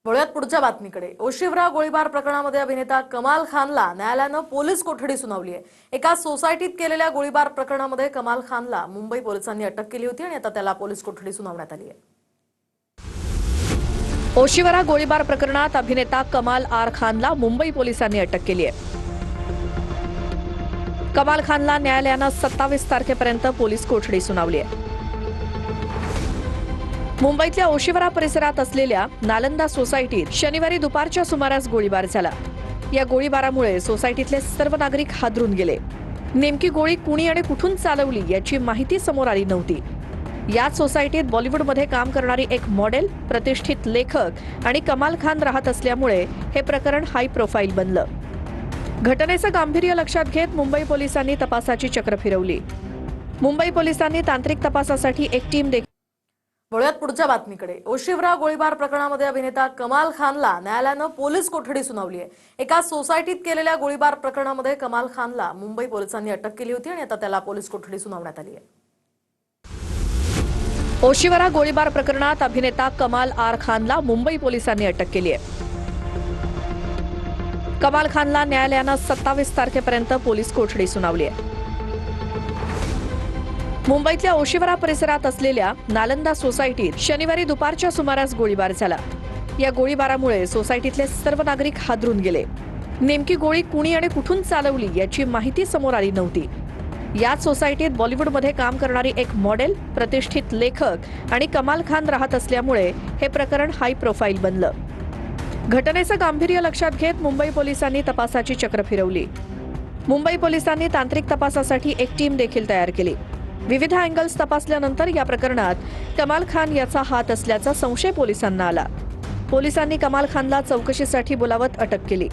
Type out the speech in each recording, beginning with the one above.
वळूयात पुढच्या बातमीकडे। ओशिवरा गोळीबार प्रकरणामध्ये अभिनेता कमाल खानला न्यायालयानं पोलीस कोठडी सुनावली आहे। एका सोसायटीत केलेल्या गोळीबार प्रकरणामध्ये कमाल खानला मुंबई पोलिसांनी अटक केली होती आणि आता त्याला पोलीस कोठडी सुनावण्यात आली आहे। ओशिवरा गोळीबार प्रकरणात अभिनेता कमाल आर खानला मुंबई पोलिसांनी अटक केली आहे। कमाल खानला न्यायालयानं 27 तारखेपर्यंत पोलीस कोठडी सुनावली आहे। मुंबईतल्या ओशिवरा परिसरात असलेल्या नालंदा सोसायटीत शनिवारी दुपारच्या सुमारास गोळीबार झाला। या गोळीबारामुळे सोसायटीतले सर्व नागरिक हादरून गेले। नेमकी गोळी कुणी आणि कुठून चालवली याची माहिती समोर आली नव्हती। याच सोसायटीत बॉलिवूडमध्ये काम करणारी एक मॉडेल, प्रतिष्ठित लेखक आणि कमाल खान राहत असल्यामुळे हे प्रकरण हाय प्रोफाईल बनलं। घटनेचं गांभीर्य लक्षात घेत मुंबई पोलिसांनी तपासाची चक्र फिरवली। मुंबई पोलिसांनी तांत्रिक तपासासाठी एक टीम वळूयात पुढच्या बातमीकडे। ओशिवरा गोळीबार प्रकरणामध्ये अभिनेता कमाल खानला न्यायालयानं पोलीस कोठडी सुनावली आहे। एका सोसायटीत केलेल्या गोळीबार प्रकरणामध्ये कमाल खानला मुंबई पोलिसांनी अटक केली होती आणि आता त्याला पोलीस कोठडी सुनावण्यात आली आहे। ओशिवरा गोळीबार प्रकरणात अभिनेता कमाल आर खानला मुंबई पोलिसांनी अटक केली आहे। कमाल खानला न्यायालयानं 27 तारखेपर्यंत पोलीस कोठडी सुनावली आहे। मुंबईतल्या ओशिवरा परिसरात असलेल्या नालंदा सोसायटीत शनिवारी दुपारच्या सुमारास गोळीबार झाला। या गोळीबारामुळे सोसायटीतले सर्व नागरिक हादरून गेले। नेमकी गोळी कुणी आणि कुठून चालवली याची माहिती समोर आली नव्हती। याच सोसायटीत बॉलिवूडमध्ये काम करणारी एक मॉडेल, प्रतिष्ठित लेखक आणि कमाल खान राहत असल्यामुळे हे प्रकरण हाय प्रोफाईल बनलं। घटनेचं गांभीर्य लक्षात घेत मुंबई पोलिसांनी तपासाची चक्र फिरवली। मुंबई पोलिसांनी तांत्रिक तपासासाठी एक टीम देखील तयार केली। विविध अँगल्स तपासल्यानंतर या प्रकरणात कमाल खान याचा हात असल्याचा संशय पोलिसांना आला। पोलिसांनी कमाल खानला चौकशीसाठी बोलावत अटक केली।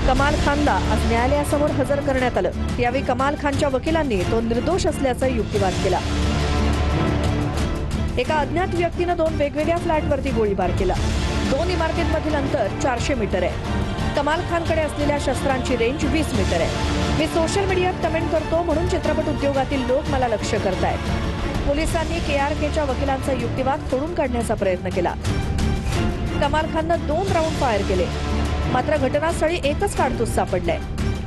कमाल खानला आज न्यायालयासमोर हजर करण्यात आलं। यावेळी कमाल खानच्या वकिलांनी तो निर्दोष असल्याचा युक्तिवाद केला। एका अज्ञात व्यक्तीनं 2 वेगवेगळ्या फ्लॅटवरती गोळीबार केला। 2 इमारतींमधील अंतर 400 मीटर आहे। कमाल खानकडे असलेल्या शस्त्रांची रेंज 20 मीटर आहे। मी सोशल मीडियात कमेंट करतो म्हणून चित्रपट उद्योगातील लोक मला लक्ष्य करतायत। पोलिसांनी केआरकेच्या वकिलांचा युक्तिवाद खोडून काढण्याचा प्रयत्न केला। कमाल खाननं 2 राऊंड फायर केले, मात्र घटनास्थळी एकच काडतूस सापडलाय।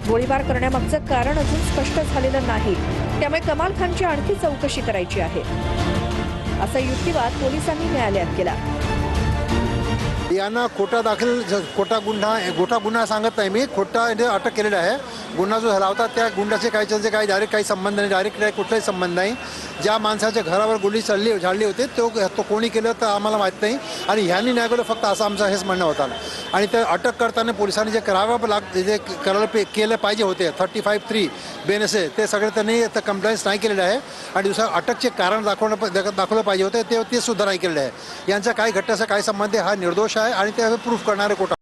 गोळीबार करण्यामागचं कारण अजून स्पष्ट झालेलं नाही, त्यामुळे कमाल खानची आणखी चौकशी करायची आहे, असा युक्तिवाद पोलिसांनी न्यायालयात केला। यांना खोटा गुन्हा सांगत नाही मी, खोटा अटक केलेला आहे। गुन्हा जो झाला होता त्या गुन्ह्याचे काही डायरेक्ट काही संबंध नाही, डायरेक्ट कुठलाही संबंध नाही। ज्या माणसाच्या घरावर गोळी झाडली होती तो कोणी केलं तर आम्हाला माहीत नाही आणि ह्यांनी न्याय केलं फक्त असं आमचं हेच म्हणणं होतं। आणि ते अटक करताना पोलिसांनी जे करायला केलं पाहिजे होते 35(3) बेनसे ते सगळे त्यांनी कंप्लेंट्स नाही केलेलं आहे आणि दुसरं अटकचे कारण दाखवलं पाहिजे होते ते सुद्धा नाही केलेलं आहे। यांचा काही घटनेचा काही संबंध हा निर्दोष आहे आणि ते प्रूफ करणारे कोर्ट